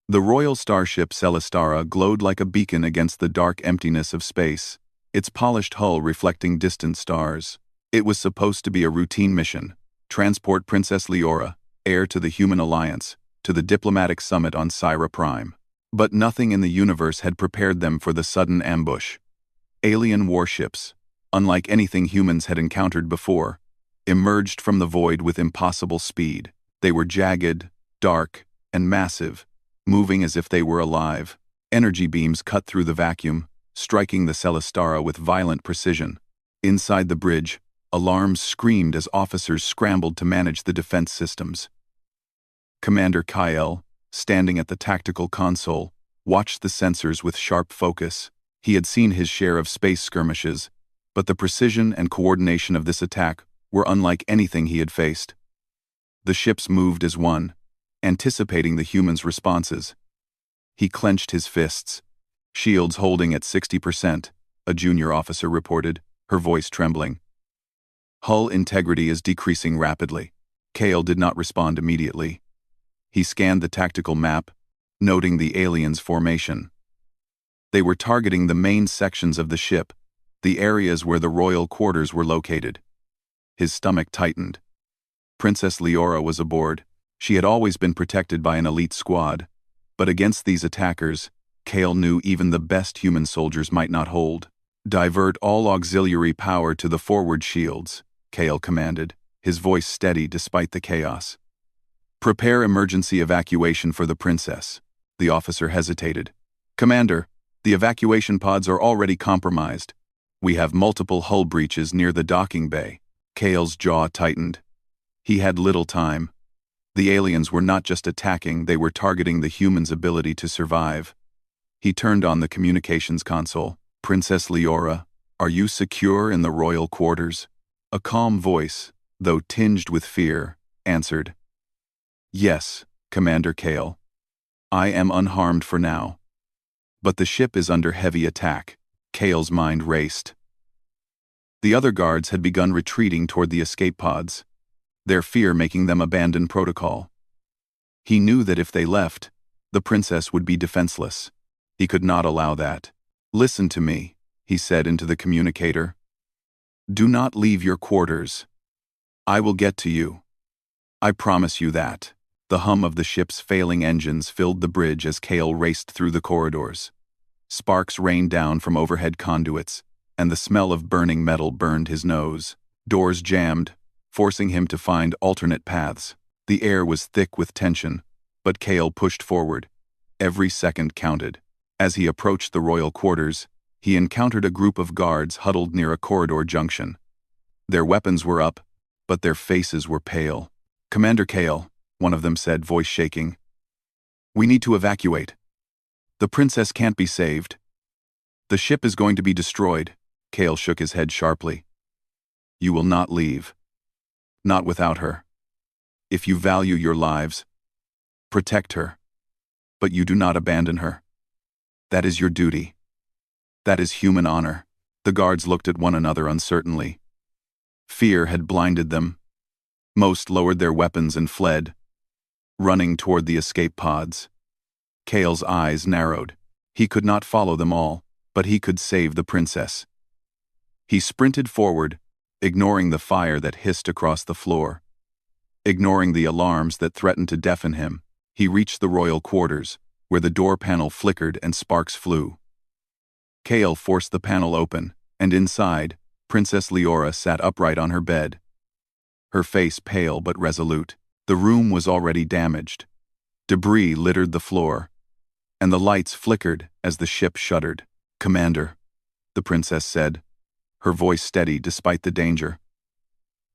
The royal starship Celestara glowed like a beacon against the dark emptiness of space, its polished hull reflecting distant stars. It was supposed to be a routine mission: transport Princess Leora, heir to the Human Alliance, to the diplomatic summit on Syra Prime. But nothing in the universe had prepared them for the sudden ambush. Alien warships, unlike anything humans had encountered before, emerged from the void with impossible speed. They were jagged, dark, and massive, moving as if they were alive. Energy beams cut through the vacuum, striking the Celestara with violent precision. Inside the bridge, alarms screamed as officers scrambled to manage the defense systems. Commander Kyle, standing at the tactical console, watched the sensors with sharp focus. He had seen his share of space skirmishes, but the precision and coordination of this attack were unlike anything he had faced. The ships moved as one, anticipating the humans' responses. He clenched his fists, shields holding at 60%, a junior officer reported, her voice trembling. Hull integrity is decreasing rapidly. Kale did not respond immediately. He scanned the tactical map, noting the aliens' formation. They were targeting the main sections of the ship, the areas where the royal quarters were located. His stomach tightened. Princess Leora was aboard. She had always been protected by an elite squad, but against these attackers, Kale knew even the best human soldiers might not hold. "Divert all auxiliary power to the forward shields," Kale commanded, his voice steady despite the chaos. "Prepare emergency evacuation for the princess." The officer hesitated. "Commander, the evacuation pods are already compromised. We have multiple hull breaches near the docking bay." Kale's jaw tightened. He had little time. The aliens were not just attacking, they were targeting the humans' ability to survive. He turned on the communications console. "Princess Leora, are you secure in the royal quarters?" A calm voice, though tinged with fear, answered. "Yes, Commander Kale. I am unharmed for now. But the ship is under heavy attack." Kale's mind raced. The other guards had begun retreating toward the escape pods, their fear making them abandon protocol. He knew that if they left, the princess would be defenseless. He could not allow that. "Listen to me," he said into the communicator. "Do not leave your quarters. I will get to you. I promise you that." The hum of the ship's failing engines filled the bridge as Kale raced through the corridors. Sparks rained down from overhead conduits, and the smell of burning metal burned his nose. Doors jammed, forcing him to find alternate paths. The air was thick with tension, but Kale pushed forward. Every second counted. As he approached the royal quarters, he encountered a group of guards huddled near a corridor junction. Their weapons were up, but their faces were pale. "Commander Kale," one of them said, voice shaking. "We need to evacuate. The princess can't be saved. The ship is going to be destroyed." Kale shook his head sharply. "You will not leave. Not without her. If you value your lives, protect her. But you do not abandon her. That is your duty. That is human honor." The guards looked at one another uncertainly. Fear had blinded them. Most lowered their weapons and fled, running toward the escape pods. Kale's eyes narrowed. He could not follow them all, but he could save the princess. He sprinted forward, ignoring the fire that hissed across the floor. Ignoring the alarms that threatened to deafen him, he reached the royal quarters, where the door panel flickered and sparks flew. Kale forced the panel open, and inside, Princess Leora sat upright on her bed, her face pale but resolute. The room was already damaged. Debris littered the floor, and the lights flickered as the ship shuddered. "Commander," the princess said, her voice steady despite the danger.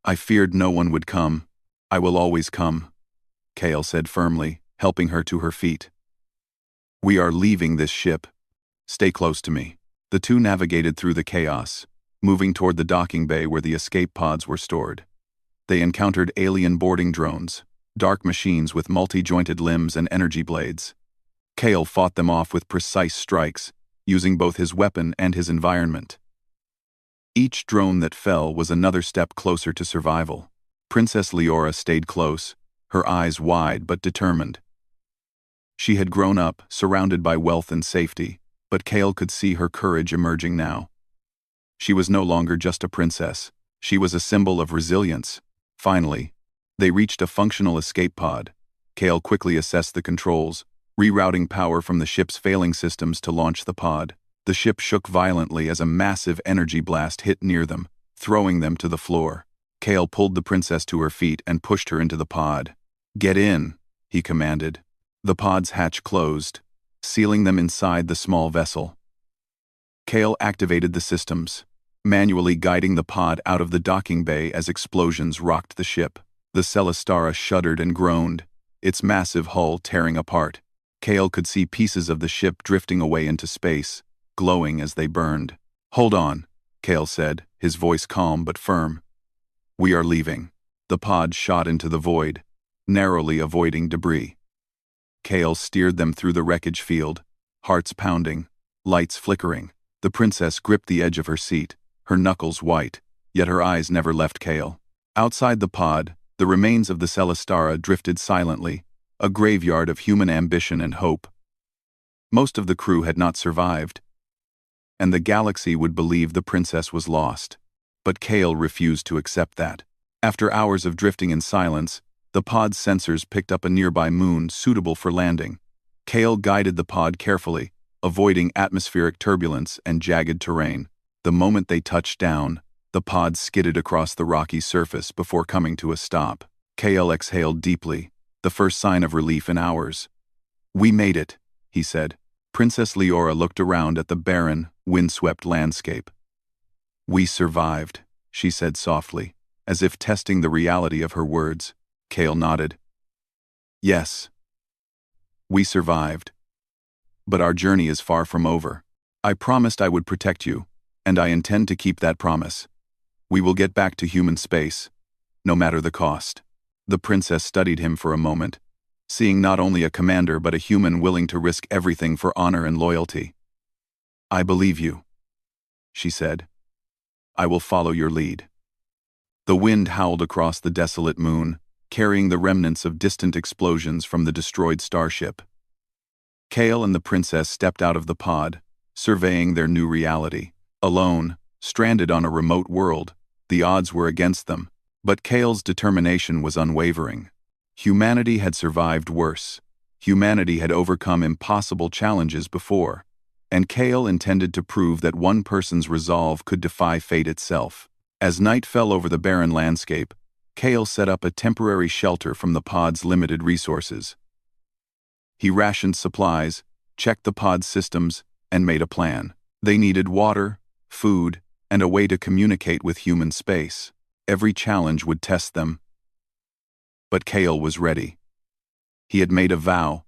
"I feared no one would come. I will always come," Kale said firmly, helping her to her feet. "We are leaving this ship. Stay close to me." The two navigated through the chaos, moving toward the docking bay where the escape pods were stored. They encountered alien boarding drones, dark machines with multi-jointed limbs and energy blades. Kale fought them off with precise strikes, using both his weapon and his environment. Each drone that fell was another step closer to survival. Princess Leora stayed close, her eyes wide but determined. She had grown up, surrounded by wealth and safety, but Kale could see her courage emerging now. She was no longer just a princess. She was a symbol of resilience. Finally, they reached a functional escape pod. Kale quickly assessed the controls, rerouting power from the ship's failing systems to launch the pod. The ship shook violently as a massive energy blast hit near them, throwing them to the floor. Kale pulled the princess to her feet and pushed her into the pod. "Get in," he commanded. The pod's hatch closed, sealing them inside the small vessel. Kale activated the systems, manually guiding the pod out of the docking bay as explosions rocked the ship. The Celestara shuddered and groaned, its massive hull tearing apart. Kale could see pieces of the ship drifting away into space, glowing as they burned. "Hold on," Kale said, his voice calm but firm. "We are leaving." The pod shot into the void, narrowly avoiding debris. Kale steered them through the wreckage field, hearts pounding, lights flickering. The princess gripped the edge of her seat, her knuckles white, yet her eyes never left Kale. Outside the pod, the remains of the Celestara drifted silently, a graveyard of human ambition and hope. Most of the crew had not survived, and the galaxy would believe the princess was lost. But Kale refused to accept that. After hours of drifting in silence, the pod's sensors picked up a nearby moon suitable for landing. Kale guided the pod carefully, avoiding atmospheric turbulence and jagged terrain. The moment they touched down, the pod skidded across the rocky surface before coming to a stop. Kale exhaled deeply, the first sign of relief in hours. "We made it," he said. Princess Leora looked around at the barren, windswept landscape. "We survived," she said softly, as if testing the reality of her words. Kale nodded. "Yes. We survived. But our journey is far from over. I promised I would protect you, and I intend to keep that promise. We will get back to human space, no matter the cost." The princess studied him for a moment, seeing not only a commander but a human willing to risk everything for honor and loyalty. "I believe you," she said. "I will follow your lead." The wind howled across the desolate moon, carrying the remnants of distant explosions from the destroyed starship. Kale and the princess stepped out of the pod, surveying their new reality. Alone, stranded on a remote world, the odds were against them, but Kale's determination was unwavering. Humanity had survived worse. Humanity had overcome impossible challenges before, and Kale intended to prove that one person's resolve could defy fate itself. As night fell over the barren landscape, Kale set up a temporary shelter from the pod's limited resources. He rationed supplies, checked the pod's systems, and made a plan. They needed water, food, and a way to communicate with human space. Every challenge would test them. But Kale was ready. He had made a vow,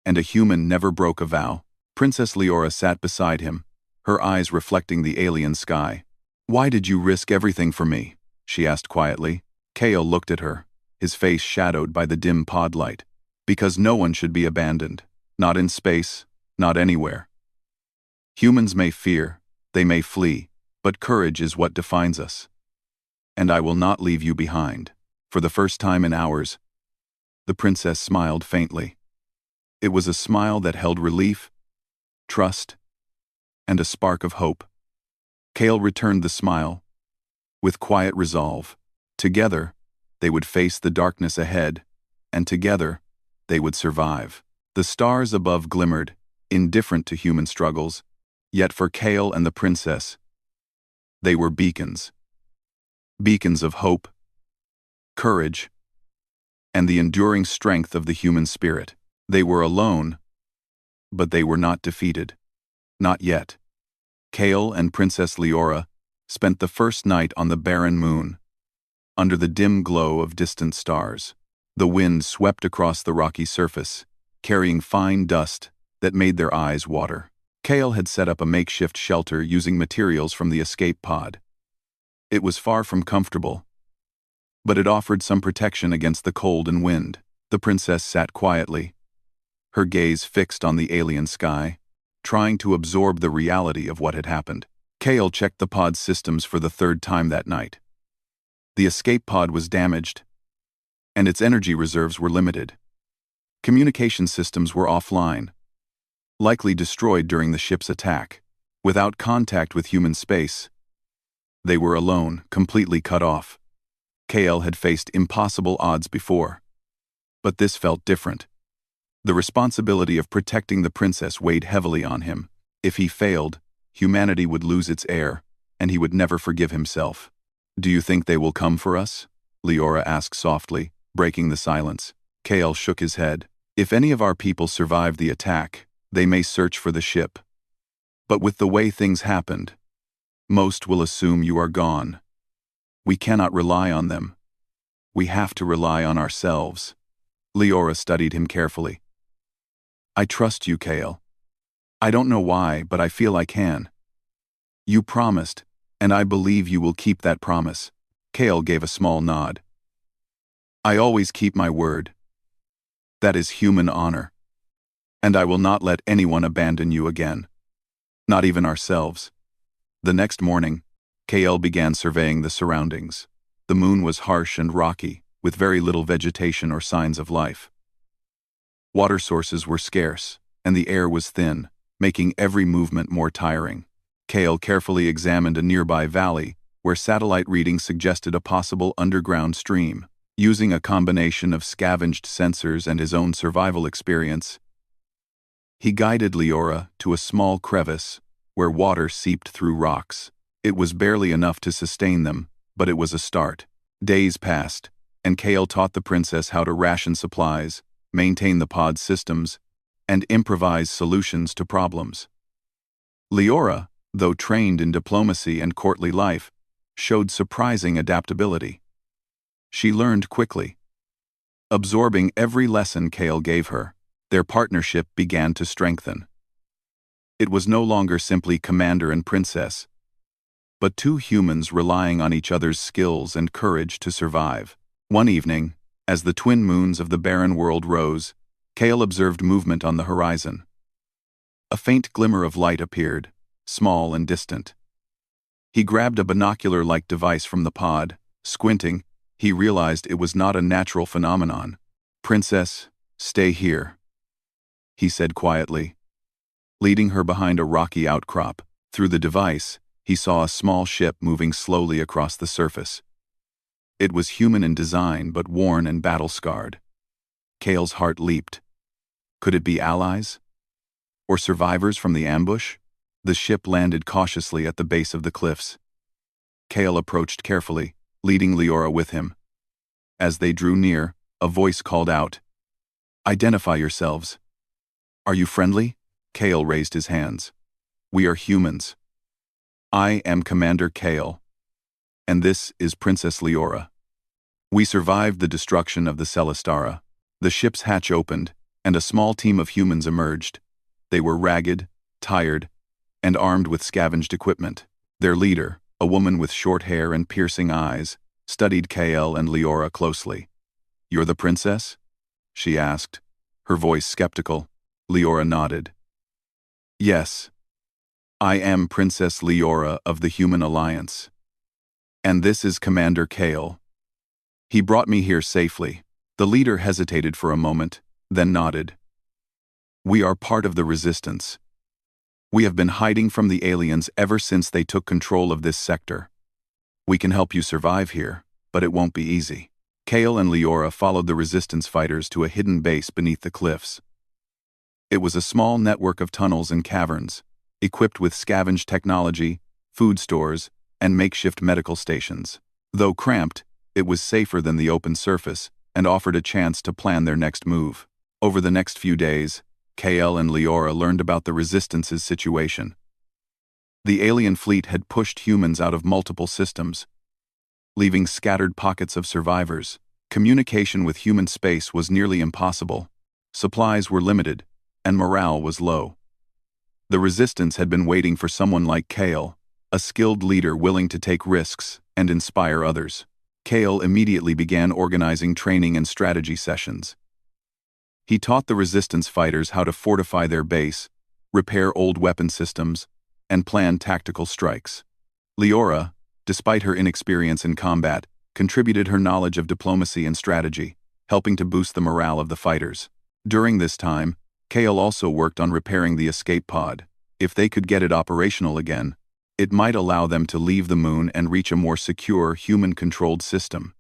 and a human never broke a vow. Princess Leora sat beside him, her eyes reflecting the alien sky. "Why did you risk everything for me?" she asked quietly. Kale looked at her, his face shadowed by the dim pod light. "Because no one should be abandoned. Not in space, not anywhere. Humans may fear, they may flee, but courage is what defines us. And I will not leave you behind." For the first time in hours, the princess smiled faintly. It was a smile that held relief, trust, and a spark of hope. Kale returned the smile, with quiet resolve. Together, they would face the darkness ahead, and together, they would survive. The stars above glimmered, indifferent to human struggles, yet for Kale and the princess, they were beacons. Beacons of hope, courage, and the enduring strength of the human spirit. They were alone, but they were not defeated. Not yet. Kale and Princess Leora spent the first night on the barren moon, under the dim glow of distant stars. The wind swept across the rocky surface, carrying fine dust that made their eyes water. Kale had set up a makeshift shelter using materials from the escape pod. It was far from comfortable, but it offered some protection against the cold and wind. The princess sat quietly, her gaze fixed on the alien sky, trying to absorb the reality of what had happened. Kale checked the pod's systems for the third time that night. The escape pod was damaged, and its energy reserves were limited. Communication systems were offline, likely destroyed during the ship's attack. Without contact with human space, they were alone, completely cut off. KL had faced impossible odds before, but this felt different. The responsibility of protecting the princess weighed heavily on him. If he failed, humanity would lose its heir, and he would never forgive himself. "Do you think they will come for us?" Leora asked softly, breaking the silence. KL shook his head. "If any of our people survive the attack, they may search for the ship. But with the way things happened, most will assume you are gone. We cannot rely on them. We have to rely on ourselves." Leora studied him carefully. "I trust you, Kale. I don't know why, but I feel I can. You promised, and I believe you will keep that promise." Kale gave a small nod. "I always keep my word. That is human honor. And I will not let anyone abandon you again. Not even ourselves." The next morning, Kale began surveying the surroundings. The moon was harsh and rocky, with very little vegetation or signs of life. Water sources were scarce, and the air was thin, making every movement more tiring. Kale carefully examined a nearby valley, where satellite readings suggested a possible underground stream. Using a combination of scavenged sensors and his own survival experience, he guided Leora to a small crevice where water seeped through rocks. It was barely enough to sustain them, but it was a start. Days passed, and Kale taught the princess how to ration supplies, maintain the pod systems, and improvise solutions to problems. Leora, though trained in diplomacy and courtly life, showed surprising adaptability. She learned quickly. Absorbing every lesson Kale gave her, their partnership began to strengthen. It was no longer simply commander and princess, but two humans relying on each other's skills and courage to survive. One evening, as the twin moons of the barren world rose, Kale observed movement on the horizon. A faint glimmer of light appeared, small and distant. He grabbed a binocular-like device from the pod. Squinting, he realized it was not a natural phenomenon. "Princess, stay here," he said quietly, leading her behind a rocky outcrop. Through the device, he saw a small ship moving slowly across the surface. It was human in design, but worn and battle-scarred. Kale's heart leaped. Could it be allies? Or survivors from the ambush? The ship landed cautiously at the base of the cliffs. Kale approached carefully, leading Leora with him. As they drew near, a voice called out, "Identify yourselves." "Are you friendly?" Kale raised his hands. "We are humans. I am Commander Kale, and this is Princess Leora. We survived the destruction of the Celestara." The ship's hatch opened, and a small team of humans emerged. They were ragged, tired, and armed with scavenged equipment. Their leader, a woman with short hair and piercing eyes, studied Kale and Leora closely. "You're the princess?" she asked, her voice skeptical. Leora nodded. "Yes. I am Princess Leora of the Human Alliance. And this is Commander Kale. He brought me here safely." The leader hesitated for a moment, then nodded. "We are part of the resistance. We have been hiding from the aliens ever since they took control of this sector. We can help you survive here, but it won't be easy." Kale and Leora followed the resistance fighters to a hidden base beneath the cliffs. It was a small network of tunnels and caverns, equipped with scavenged technology, food stores, and makeshift medical stations. Though cramped, it was safer than the open surface and offered a chance to plan their next move. Over the next few days, Kale and Leora learned about the Resistance's situation. The alien fleet had pushed humans out of multiple systems, leaving scattered pockets of survivors. Communication with human space was nearly impossible. Supplies were limited, and morale was low. The Resistance had been waiting for someone like Kale, a skilled leader willing to take risks and inspire others. Kale immediately began organizing training and strategy sessions. He taught the Resistance fighters how to fortify their base, repair old weapon systems, and plan tactical strikes. Leora, despite her inexperience in combat, contributed her knowledge of diplomacy and strategy, helping to boost the morale of the fighters. During this time, Kale also worked on repairing the escape pod. If they could get it operational again, it might allow them to leave the moon and reach a more secure, human-controlled system.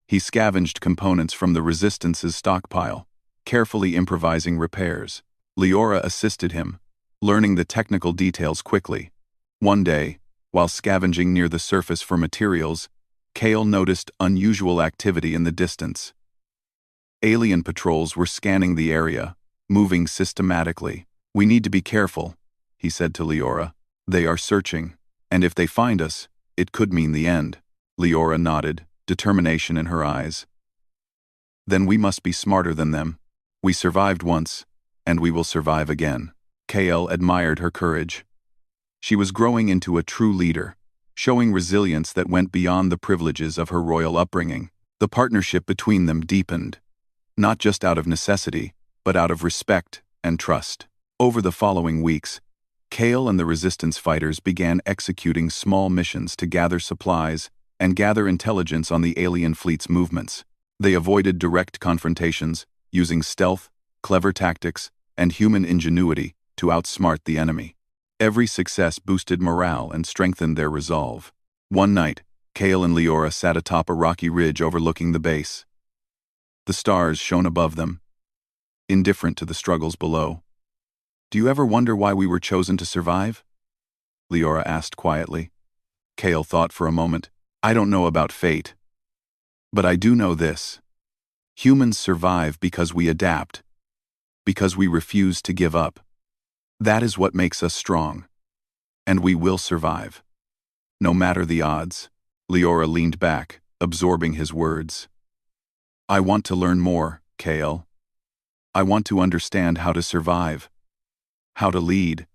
He scavenged components from the Resistance's stockpile, carefully improvising repairs. Leora assisted him, learning the technical details quickly. One day, while scavenging near the surface for materials, Kale noticed unusual activity in the distance. Alien patrols were scanning the area, moving systematically. "We need to be careful," he said to Leora. "They are searching, and if they find us, it could mean the end." Leora nodded, determination in her eyes. "Then we must be smarter than them. We survived once, and we will survive again." Kale admired her courage. She was growing into a true leader, showing resilience that went beyond the privileges of her royal upbringing. The partnership between them deepened, not just out of necessity, but out of respect and trust. Over the following weeks, Kale and the Resistance fighters began executing small missions to gather supplies and gather intelligence on the alien fleet's movements. They avoided direct confrontations, using stealth, clever tactics, and human ingenuity to outsmart the enemy. Every success boosted morale and strengthened their resolve. One night, Kale and Leora sat atop a rocky ridge overlooking the base. The stars shone above them, indifferent to the struggles below. "Do you ever wonder why we were chosen to survive?" Leora asked quietly. Kale thought for a moment. "I don't know about fate, but I do know this. Humans survive because we adapt, because we refuse to give up. That is what makes us strong. And we will survive, no matter the odds." Leora leaned back, absorbing his words. "I want to learn more, Kale. I want to understand how to survive, how to lead,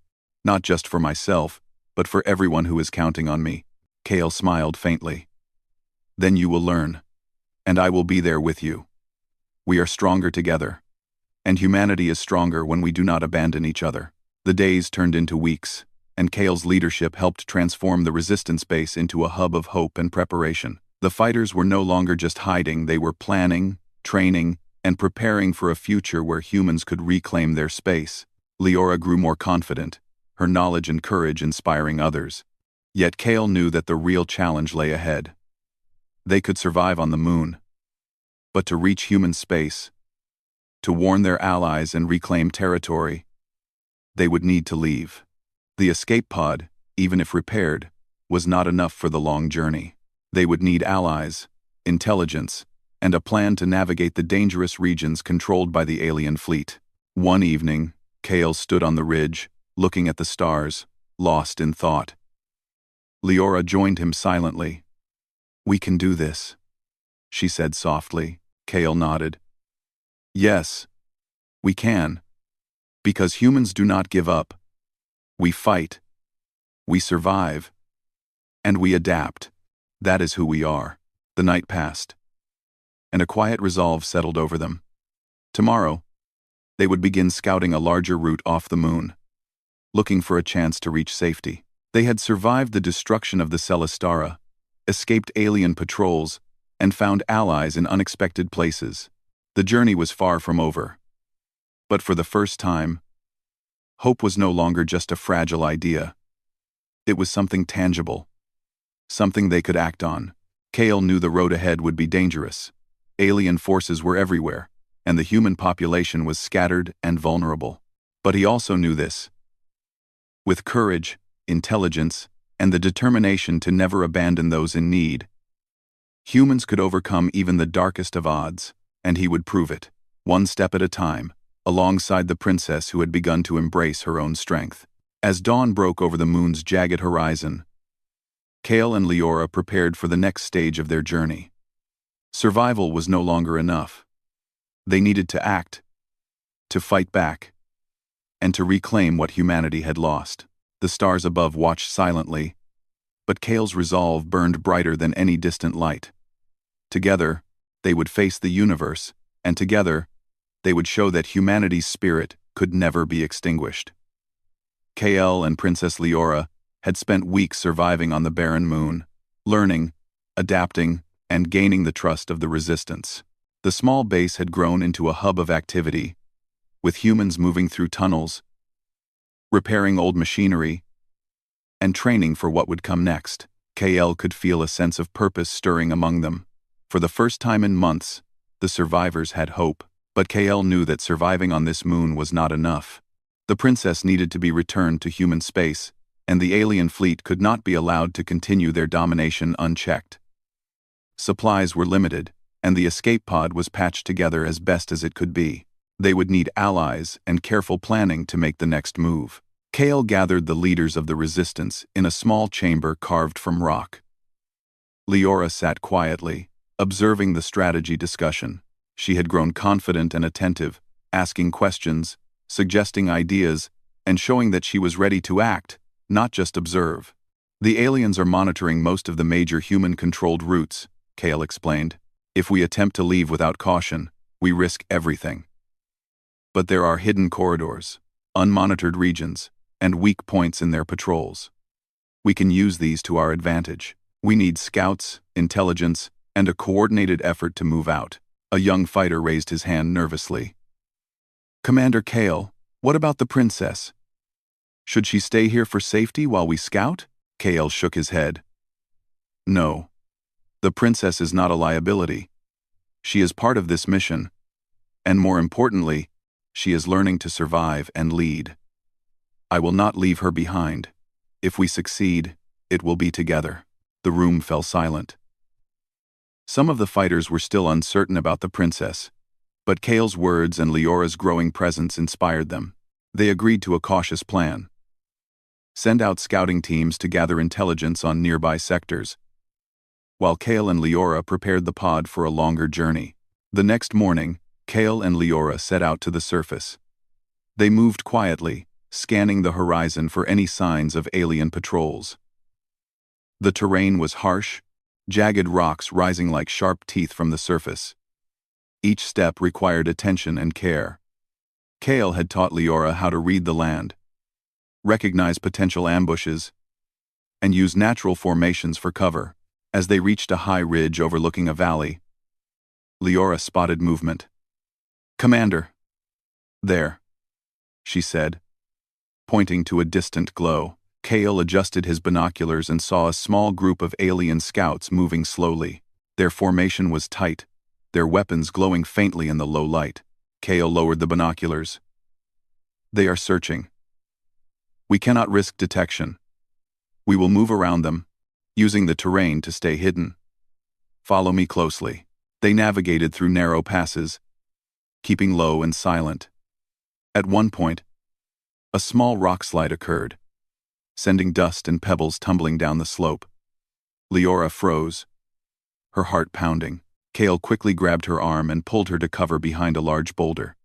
not just for myself, but for everyone who is counting on me." Kale smiled faintly. "Then you will learn, and I will be there with you. We are stronger together, and humanity is stronger when we do not abandon each other." The days turned into weeks, and Kale's leadership helped transform the Resistance base into a hub of hope and preparation. The fighters were no longer just hiding, they were planning, training, and preparing for a future where humans could reclaim their space. Leora grew more confident, her knowledge and courage inspiring others. Yet Kale knew that the real challenge lay ahead. They could survive on the moon, but to reach human space, to warn their allies and reclaim territory, they would need to leave. The escape pod, even if repaired, was not enough for the long journey. They would need allies, intelligence, and a plan to navigate the dangerous regions controlled by the alien fleet. One evening, Kale stood on the ridge, looking at the stars, lost in thought. Leora joined him silently. "We can do this," she said softly. Kale nodded. "Yes, we can. Because humans do not give up. We fight. We survive. And we adapt. That is who we are." The night passed, and a quiet resolve settled over them. Tomorrow, they would begin scouting a larger route off the moon, looking for a chance to reach safety. They had survived the destruction of the Celestara, escaped alien patrols, and found allies in unexpected places. The journey was far from over. But for the first time, hope was no longer just a fragile idea. It was something tangible, something they could act on. Kale knew the road ahead would be dangerous. Alien forces were everywhere, and the human population was scattered and vulnerable. But he also knew this. With courage, intelligence, and the determination to never abandon those in need, humans could overcome even the darkest of odds, and he would prove it, one step at a time, alongside the princess who had begun to embrace her own strength. As dawn broke over the moon's jagged horizon, Kale and Leora prepared for the next stage of their journey. Survival was no longer enough. They needed to act, to fight back, and to reclaim what humanity had lost. The stars above watched silently, but Kale's resolve burned brighter than any distant light. Together, they would face the universe, and together, they would show that humanity's spirit could never be extinguished. Kale and Princess Leora had spent weeks surviving on the barren moon, learning, adapting, and gaining the trust of the Resistance. The small base had grown into a hub of activity, with humans moving through tunnels, repairing old machinery, and training for what would come next. KL could feel a sense of purpose stirring among them. For the first time in months, the survivors had hope, but KL knew that surviving on this moon was not enough. The princess needed to be returned to human space, and the alien fleet could not be allowed to continue their domination unchecked. Supplies were limited, and the escape pod was patched together as best as it could be. They would need allies and careful planning to make the next move. Kale gathered the leaders of the resistance in a small chamber carved from rock. Leora sat quietly, observing the strategy discussion. She had grown confident and attentive, asking questions, suggesting ideas, and showing that she was ready to act, not just observe. The aliens are monitoring most of the major human-controlled routes, Kale explained. If we attempt to leave without caution, we risk everything. But there are hidden corridors, unmonitored regions, and weak points in their patrols. We can use these to our advantage. We need scouts, intelligence, and a coordinated effort to move out. A young fighter raised his hand nervously. Commander Kale, what about the princess? Should she stay here for safety while we scout? Kale shook his head. No. The princess is not a liability. She is part of this mission. And more importantly, she is learning to survive and lead. I will not leave her behind. If we succeed, it will be together. The room fell silent. Some of the fighters were still uncertain about the princess, but Kale's words and Leora's growing presence inspired them. They agreed to a cautious plan. Send out scouting teams to gather intelligence on nearby sectors, while Kale and Leora prepared the pod for a longer journey. The next morning, Kale and Leora set out to the surface. They moved quietly, scanning the horizon for any signs of alien patrols. The terrain was harsh, jagged rocks rising like sharp teeth from the surface. Each step required attention and care. Kale had taught Leora how to read the land, recognize potential ambushes, and use natural formations for cover. As they reached a high ridge overlooking a valley, Leora spotted movement. Commander. There, she said, pointing to a distant glow. Kale adjusted his binoculars and saw a small group of alien scouts moving slowly. Their formation was tight, their weapons glowing faintly in the low light. Kale lowered the binoculars. They are searching. We cannot risk detection. We will move around them, using the terrain to stay hidden. Follow me closely. They navigated through narrow passes, keeping low and silent. At one point, a small rock slide occurred, sending dust and pebbles tumbling down the slope. Leora froze, her heart pounding. Kale quickly grabbed her arm and pulled her to cover behind a large boulder.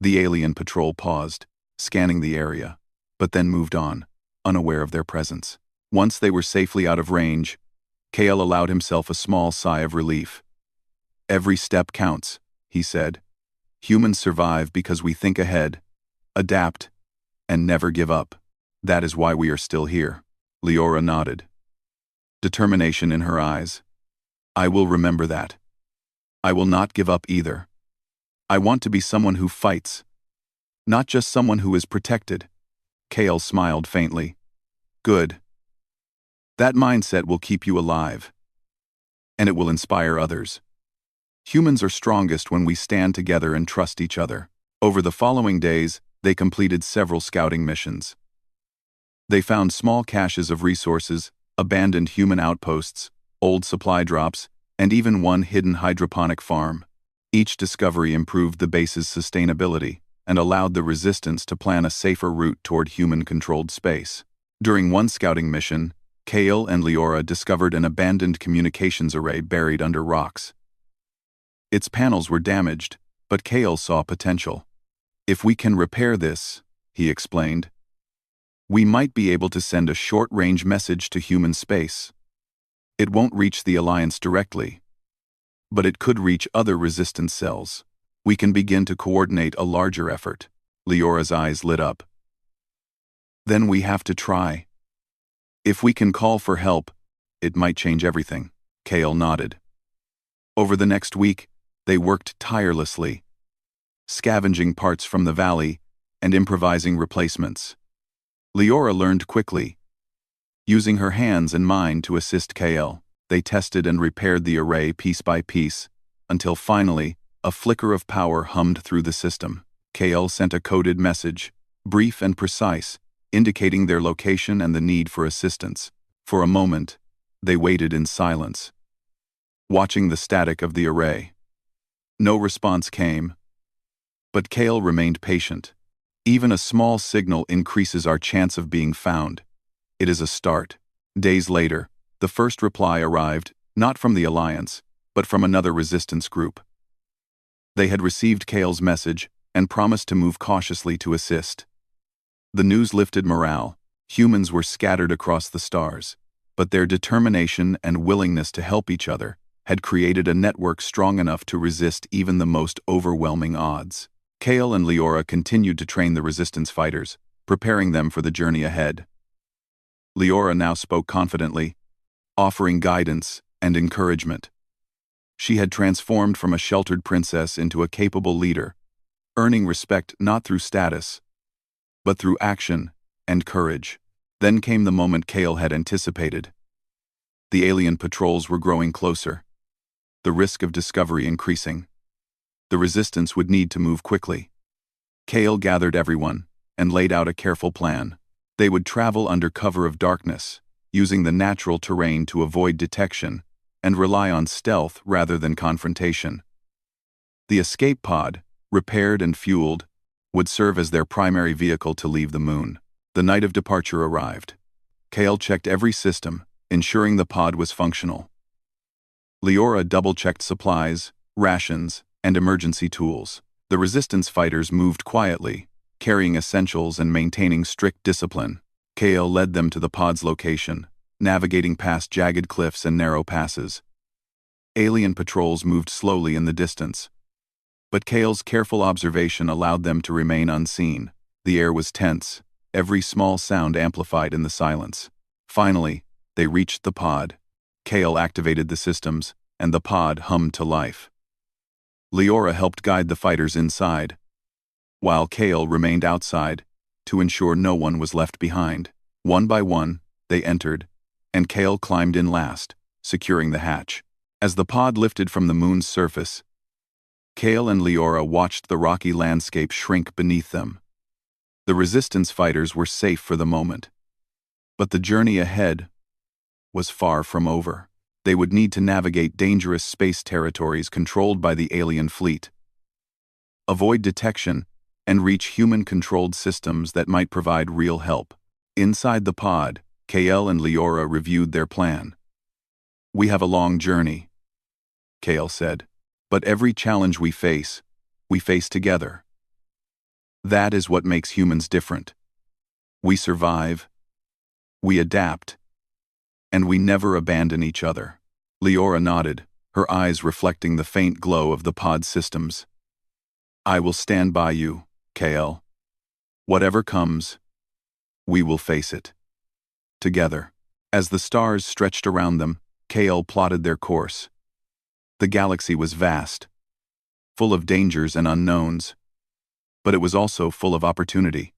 The alien patrol paused, scanning the area, but then moved on, unaware of their presence. Once they were safely out of range, Kale allowed himself a small sigh of relief. Every step counts, he said. Humans survive because we think ahead, adapt, and never give up. That is why we are still here. Leora nodded, determination in her eyes. I will remember that. I will not give up either. I want to be someone who fights, not just someone who is protected. Kale smiled faintly. Good. That mindset will keep you alive, and it will inspire others. Humans are strongest when we stand together and trust each other. Over the following days, they completed several scouting missions. They found small caches of resources, abandoned human outposts, old supply drops, and even one hidden hydroponic farm. Each discovery improved the base's sustainability and allowed the resistance to plan a safer route toward human-controlled space. During one scouting mission, Kale and Leora discovered an abandoned communications array buried under rocks. Its panels were damaged, but Kale saw potential. If we can repair this, he explained, we might be able to send a short-range message to human space. It won't reach the Alliance directly, but it could reach other resistance cells. We can begin to coordinate a larger effort. Leora's eyes lit up. Then we have to try. If we can call for help, it might change everything. Kale nodded. Over the next week, They worked tirelessly, scavenging parts from the valley and improvising replacements. Leora learned quickly, using her hands and mind to assist KL. They tested and repaired the array piece by piece, until finally, a flicker of power hummed through the system. KL sent a coded message, brief and precise, indicating their location and the need for assistance. For a moment, they waited in silence, watching the static of the array. No response came, but KL remained patient. Even a small signal increases our chance of being found. It is a start. Days later, the first reply arrived, not from the Alliance, but from another resistance group. They had received Kale's message and promised to move cautiously to assist. The news lifted morale. Humans were scattered across the stars, but their determination and willingness to help each other had created a network strong enough to resist even the most overwhelming odds. Kale and Leora continued to train the resistance fighters, preparing them for the journey ahead. Leora now spoke confidently, offering guidance and encouragement. She had transformed from a sheltered princess into a capable leader, earning respect not through status, but through action and courage. Then came the moment Kale had anticipated. The alien patrols were growing closer, the risk of discovery increasing. The resistance would need to move quickly. Kale gathered everyone and laid out a careful plan. They would travel under cover of darkness, using the natural terrain to avoid detection and rely on stealth rather than confrontation. The escape pod, repaired and fueled, would serve as their primary vehicle to leave the moon. The night of departure arrived. Kale checked every system, ensuring the pod was functional. Leora double-checked supplies, rations, and emergency tools. The resistance fighters moved quietly, carrying essentials and maintaining strict discipline. Kale led them to the pod's location, navigating past jagged cliffs and narrow passes. Alien patrols moved slowly in the distance, but Kale's careful observation allowed them to remain unseen. The air was tense, every small sound amplified in the silence. Finally, they reached the pod. Kale activated the systems, and the pod hummed to life. Leora helped guide the fighters inside, while Kale remained outside to ensure no one was left behind. One by one, they entered, and Kale climbed in last, securing the hatch. As the pod lifted from the moon's surface, Kale and Leora watched the rocky landscape shrink beneath them. The resistance fighters were safe for the moment, but the journey ahead was far from over. They would need to navigate dangerous space territories controlled by the alien fleet, avoid detection, and reach human-controlled systems that might provide real help. Inside the pod, Kale and Leora reviewed their plan. "We have a long journey," Kale said, "but every challenge we face together. That is what makes humans different. We survive, we adapt, and we never abandon each other." Leora nodded, her eyes reflecting the faint glow of the pod systems. "I will stand by you, Kale. Whatever comes, we will face it together." As the stars stretched around them, Kale plotted their course. The galaxy was vast, full of dangers and unknowns, but it was also full of opportunity.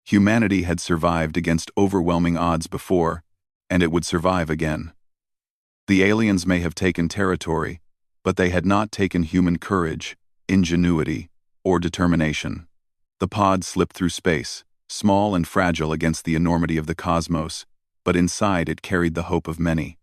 Humanity had survived against overwhelming odds before, and it would survive again. The aliens may have taken territory, but they had not taken human courage, ingenuity, or determination. The pod slipped through space, small and fragile against the enormity of the cosmos, but inside it carried the hope of many.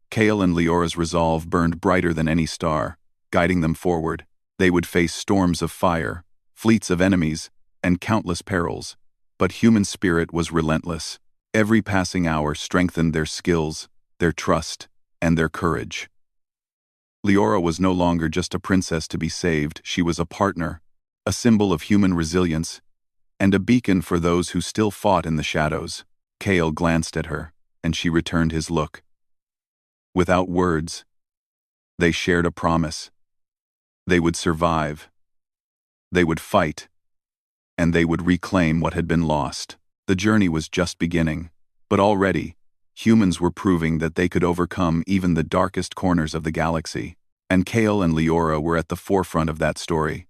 Kale and Leora's resolve burned brighter than any star, guiding them forward. They would face storms of fire, fleets of enemies, and countless perils, but human spirit was relentless. Every passing hour strengthened their skills, their trust, and their courage. Leora was no longer just a princess to be saved, she was a partner, a symbol of human resilience, and a beacon for those who still fought in the shadows. Kale glanced at her, and she returned his look. Without words, they shared a promise. They would survive, they would fight, and they would reclaim what had been lost. The journey was just beginning, but already, humans were proving that they could overcome even the darkest corners of the galaxy. And Kale and Leora were at the forefront of that story.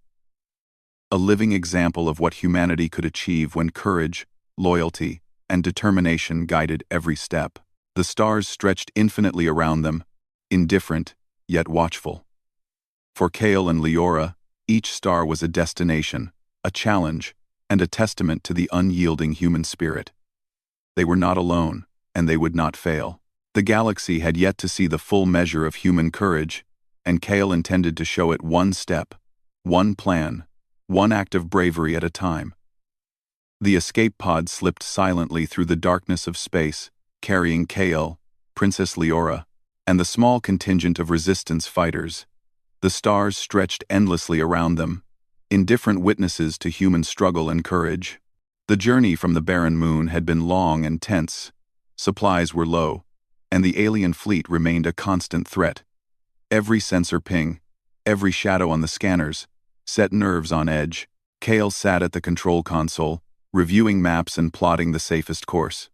A living example of what humanity could achieve when courage, loyalty, and determination guided every step. The stars stretched infinitely around them, indifferent, yet watchful. For Kale and Leora, each star was a destination, a challenge, and a testament to the unyielding human spirit. They were not alone, and they would not fail. The galaxy had yet to see the full measure of human courage, and Kale intended to show it one step, one plan, one act of bravery at a time. The escape pod slipped silently through the darkness of space, carrying Kale, Princess Leora, and the small contingent of resistance fighters. The stars stretched endlessly around them, indifferent witnesses to human struggle and courage. The journey from the barren moon had been long and tense. Supplies were low, and the alien fleet remained a constant threat. Every sensor ping, every shadow on the scanners, set nerves on edge. Kale sat at the control console, reviewing maps and plotting the safest course.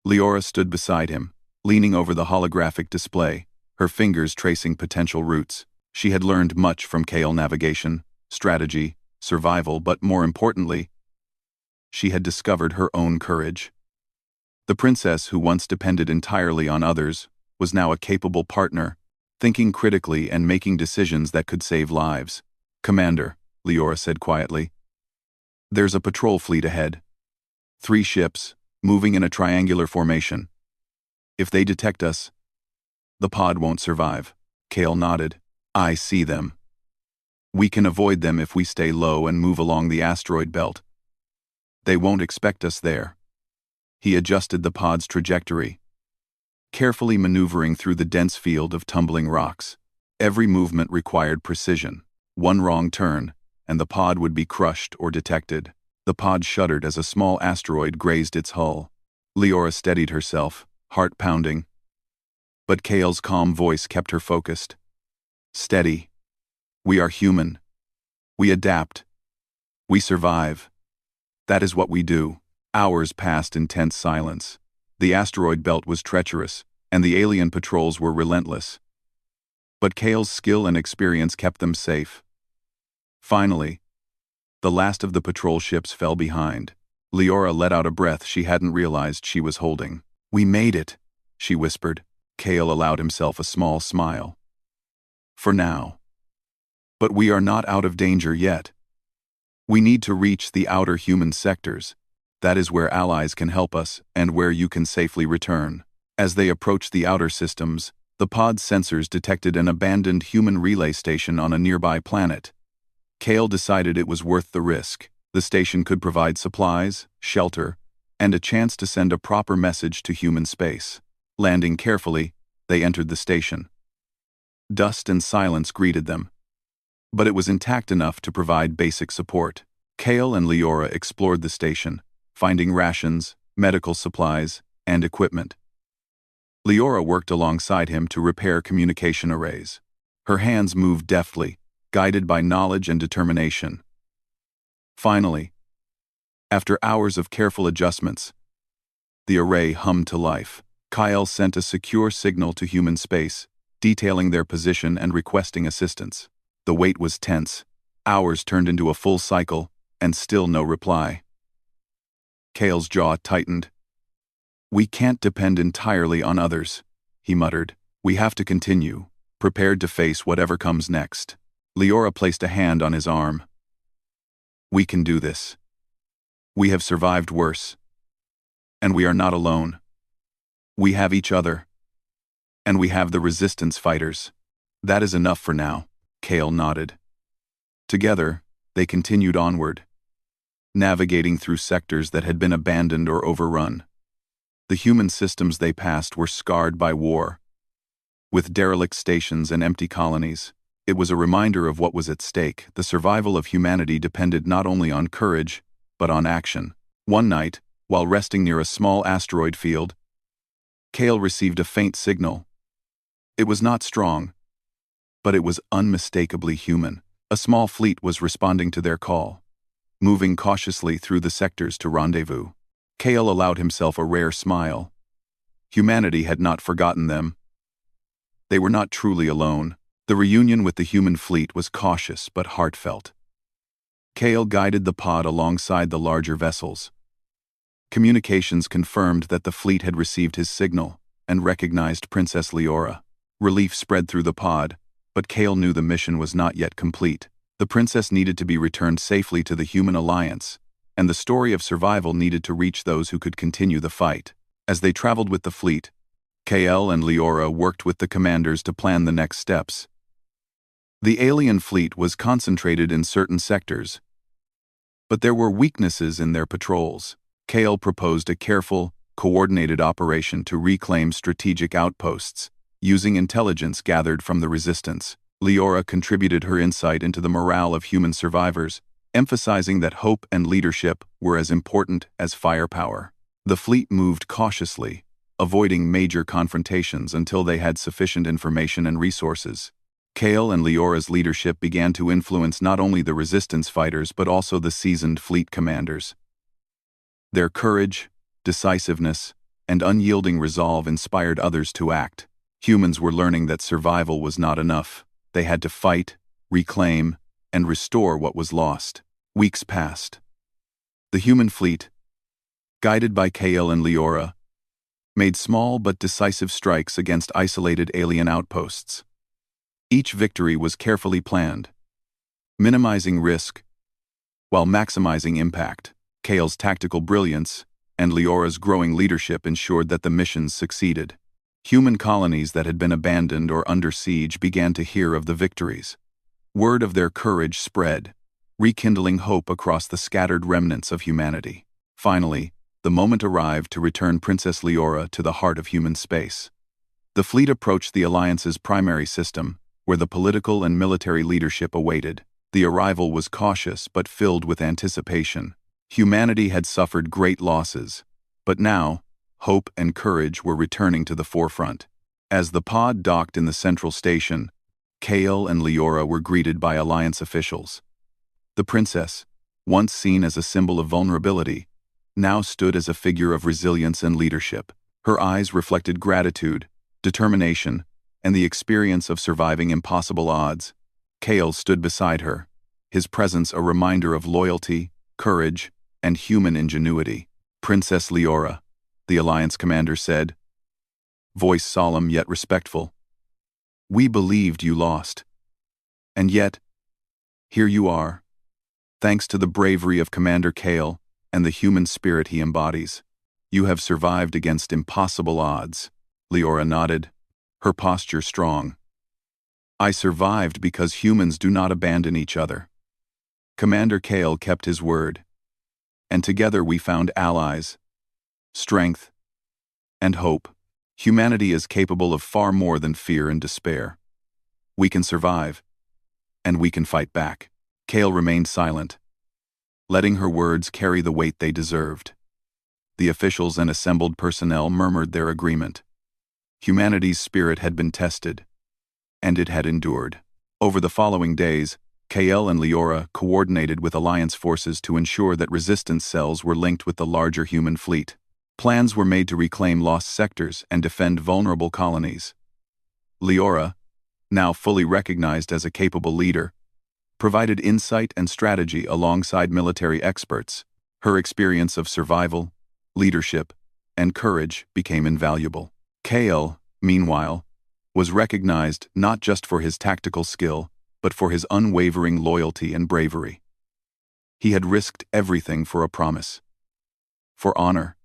Leora stood beside him, leaning over the holographic display, her fingers tracing potential routes. She had learned much from Kale: navigation, strategy, survival, but more importantly, she had discovered her own courage. The princess, who once depended entirely on others, was now a capable partner, thinking critically and making decisions that could save lives. "Commander," Leora said quietly, "there's a patrol fleet ahead. 3 ships, moving in a triangular formation. If they detect us, the pod won't survive." Kale nodded. "I see them. We can avoid them if we stay low and move along the asteroid belt. They won't expect us there." He adjusted the pod's trajectory, carefully maneuvering through the dense field of tumbling rocks. Every movement required precision. One wrong turn, and the pod would be crushed or detected. The pod shuddered as a small asteroid grazed its hull. Leora steadied herself, heart pounding. But Kale's calm voice kept her focused. "Steady. We are human. We adapt. We survive. That is what we do." Hours passed in tense silence. The asteroid belt was treacherous, and the alien patrols were relentless. But Kale's skill and experience kept them safe. Finally, the last of the patrol ships fell behind. Leora let out a breath she hadn't realized she was holding. "We made it," she whispered. Kale allowed himself a small smile. "For now. But we are not out of danger yet. We need to reach the outer human sectors. That is where allies can help us and where you can safely return." As they approached the outer systems, the pod's sensors detected an abandoned human relay station on a nearby planet. Kale decided it was worth the risk. The station could provide supplies, shelter, and a chance to send a proper message to human space. Landing carefully, they entered the station. Dust and silence greeted them, but it was intact enough to provide basic support. Kale and Leora explored the station, finding rations, medical supplies, and equipment. Leora worked alongside him to repair communication arrays. Her hands moved deftly, guided by knowledge and determination. Finally, after hours of careful adjustments, the array hummed to life. Kyle sent a secure signal to human space, detailing their position and requesting assistance. The wait was tense. Hours turned into a full cycle, and still no reply. Kale's jaw tightened. "We can't depend entirely on others," he muttered. "We have to continue, prepared to face whatever comes next." Leora placed a hand on his arm. "We can do this. We have survived worse. And we are not alone. We have each other. And we have the resistance fighters. That is enough for now." Kale nodded. Together, they continued onward, navigating through sectors that had been abandoned or overrun. The human systems they passed were scarred by war, with derelict stations and empty colonies. It was a reminder of what was at stake. The survival of humanity depended not only on courage, but on action. One night, while resting near a small asteroid field, Kale received a faint signal. It was not strong, but it was unmistakably human. A small fleet was responding to their call, moving cautiously through the sectors to rendezvous. Kale allowed himself a rare smile. Humanity had not forgotten them. They were not truly alone. The reunion with the human fleet was cautious but heartfelt. Kale guided the pod alongside the larger vessels. Communications confirmed that the fleet had received his signal and recognized Princess Leora. Relief spread through the pod, but Kale knew the mission was not yet complete. The princess needed to be returned safely to the human alliance, and the story of survival needed to reach those who could continue the fight. As they traveled with the fleet, Kale and Leora worked with the commanders to plan the next steps. The alien fleet was concentrated in certain sectors, but there were weaknesses in their patrols. Kale proposed a careful, coordinated operation to reclaim strategic outposts, using intelligence gathered from the resistance. Leora contributed her insight into the morale of human survivors, emphasizing that hope and leadership were as important as firepower. The fleet moved cautiously, avoiding major confrontations until they had sufficient information and resources. Kale and Leora's leadership began to influence not only the resistance fighters but also the seasoned fleet commanders. Their courage, decisiveness, and unyielding resolve inspired others to act. Humans were learning that survival was not enough. They had to fight, reclaim, and restore what was lost. Weeks passed. The human fleet, guided by Kale and Leora, made small but decisive strikes against isolated alien outposts. Each victory was carefully planned, minimizing risk while maximizing impact. Kale's tactical brilliance and Leora's growing leadership ensured that the missions succeeded. Human colonies that had been abandoned or under siege began to hear of the victories. Word of their courage spread, rekindling hope across the scattered remnants of humanity. Finally, the moment arrived to return Princess Leora to the heart of human space. The fleet approached the Alliance's primary system, where the political and military leadership awaited. The arrival was cautious but filled with anticipation. Humanity had suffered great losses, but now, hope and courage were returning to the forefront. As the pod docked in the central station, Kale and Leora were greeted by Alliance officials. The princess, once seen as a symbol of vulnerability, now stood as a figure of resilience and leadership. Her eyes reflected gratitude, determination, and the experience of surviving impossible odds. Kale stood beside her, his presence a reminder of loyalty, courage, and human ingenuity. Princess Leora, the Alliance commander said, voice solemn yet respectful. We believed you lost. And yet, here you are, thanks to the bravery of Commander Kale and the human spirit he embodies. You have survived against impossible odds. Leora nodded, her posture strong. I survived because humans do not abandon each other. Commander Kale kept his word, and together we found allies, strength, and hope. Humanity is capable of far more than fear and despair. We can survive, and we can fight back. Kale remained silent, letting her words carry the weight they deserved. The officials and assembled personnel murmured their agreement. Humanity's spirit had been tested, and it had endured. Over the following days, Kale and Leora coordinated with Alliance forces to ensure that resistance cells were linked with the larger human fleet. Plans were made to reclaim lost sectors and defend vulnerable colonies. Leora, now fully recognized as a capable leader, provided insight and strategy alongside military experts. Her experience of survival, leadership, and courage became invaluable. Kale, meanwhile, was recognized not just for his tactical skill, but for his unwavering loyalty and bravery. He had risked everything for a promise, for honor,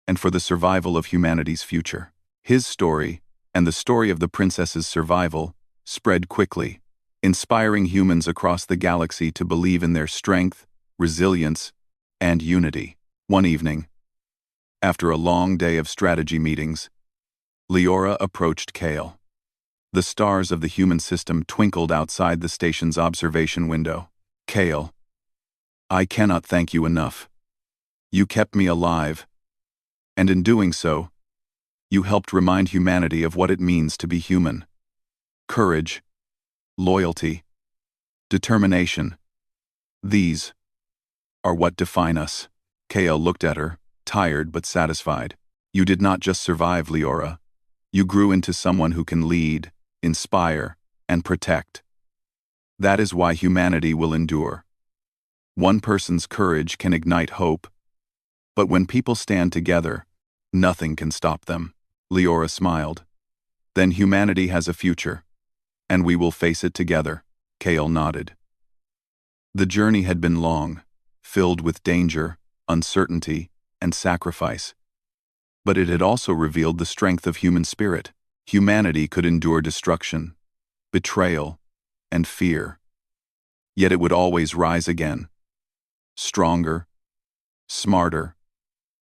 and for the survival of humanity's future. His story, and the story of the princess's survival, spread quickly, inspiring humans across the galaxy to believe in their strength, resilience, and unity. One evening, after a long day of strategy meetings, Leora approached Kale. The stars of the human system twinkled outside the station's observation window. Kale, I cannot thank you enough. You kept me alive, and in doing so, you helped remind humanity of what it means to be human. Courage, loyalty, determination. These are what define us. Kale looked at her, tired but satisfied. You did not just survive, Leora. You grew into someone who can lead, inspire, and protect. That is why humanity will endure. One person's courage can ignite hope, but when people stand together, nothing can stop them. Leora smiled. Then humanity has a future, and we will face it together. Kale nodded. The journey had been long, filled with danger, uncertainty, and sacrifice. But it had also revealed the strength of human spirit. Humanity could endure destruction, betrayal, and fear. Yet it would always rise again, stronger, smarter,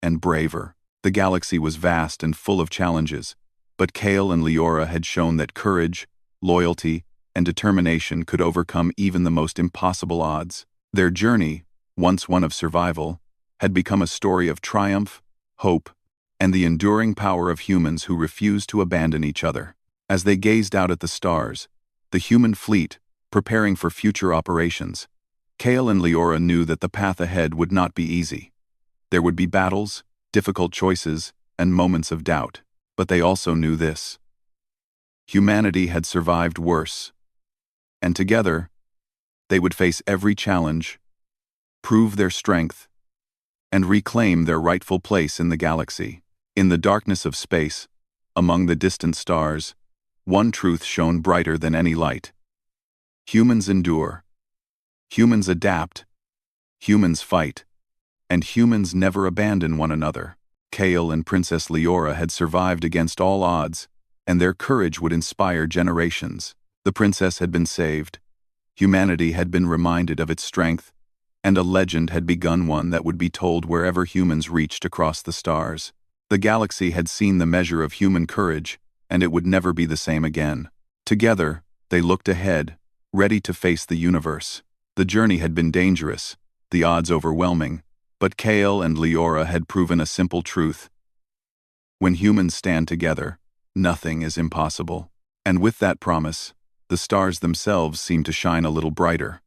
and braver. The galaxy was vast and full of challenges, but Kale and Leora had shown that courage, loyalty, and determination could overcome even the most impossible odds. Their journey, once one of survival, had become a story of triumph, hope, and the enduring power of humans who refused to abandon each other. As they gazed out at the stars, the human fleet, preparing for future operations, Kale and Leora knew that the path ahead would not be easy. There would be battles, difficult choices, and moments of doubt, but they also knew this: humanity had survived worse, and together, they would face every challenge, prove their strength, and reclaim their rightful place in the galaxy. In the darkness of space, among the distant stars, one truth shone brighter than any light. Humans endure. Humans adapt. Humans fight. And humans never abandon one another. Kale and Princess Leora had survived against all odds, and their courage would inspire generations. The princess had been saved. Humanity had been reminded of its strength, and a legend had begun, one that would be told wherever humans reached across the stars. The galaxy had seen the measure of human courage, and it would never be the same again. Together, they looked ahead, ready to face the universe. The journey had been dangerous, the odds overwhelming, but Kale and Leora had proven a simple truth. When humans stand together, nothing is impossible. And with that promise, the stars themselves seemed to shine a little brighter.